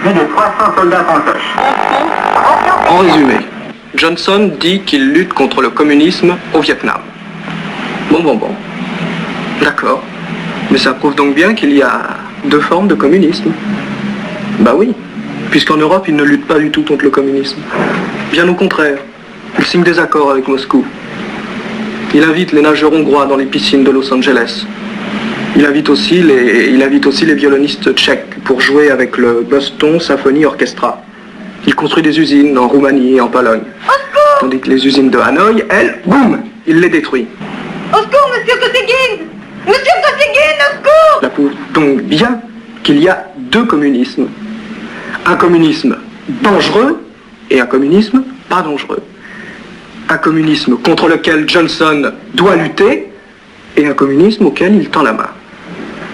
plus de 300 soldats français. En résumé, Johnson dit qu'il lutte contre le communisme au Vietnam. Bon. D'accord. Mais ça prouve donc bien qu'il y a deux formes de communisme. Bah oui, puisqu'en Europe, il ne lutte pas du tout contre le communisme. Bien au contraire, il signe des accords avec Moscou. Il invite les nageurs hongrois dans les piscines de Los Angeles. Il invite aussi les violonistes tchèques pour jouer avec le Boston Symphony Orchestra. Il construit des usines en Roumanie et en Pologne. Tandis que les usines de Hanoï, elles, boum, il les détruit. Au secours, monsieur Kosygin! Monsieur Kosygin, au secours! Ça prouve donc bien qu'il y a deux communismes. Un communisme dangereux et un communisme pas dangereux. Un communisme contre lequel Johnson doit lutter et un communisme auquel il tend la main.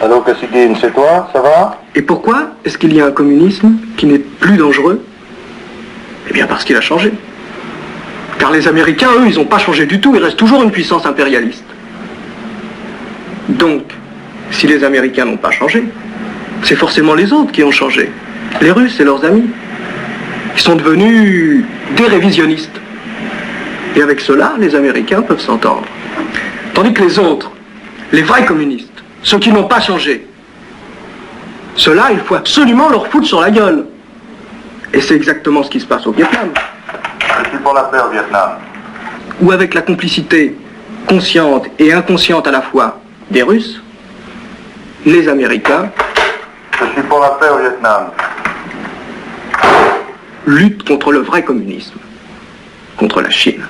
Allô, Kosygin, c'est toi? Ça va? Et pourquoi est-ce qu'il y a un communisme qui n'est plus dangereux? Eh bien parce qu'il a changé. Car les Américains, eux, ils n'ont pas changé du tout, ils restent toujours une puissance impérialiste. Donc, si les Américains n'ont pas changé, c'est forcément les autres qui ont changé. Les Russes et leurs amis. Ils sont devenus des révisionnistes. Et avec cela, les Américains peuvent s'entendre. Tandis que les autres, les vrais communistes, ceux qui n'ont pas changé, ceux-là, il faut absolument leur foutre sur la gueule. Et c'est exactement ce qui se passe au Vietnam. Je suis pour la paix au Vietnam. Où avec la complicité consciente et inconsciente à la fois des Russes, les Américains Je suis pour la paix au Vietnam. luttent contre le vrai communisme, contre la Chine.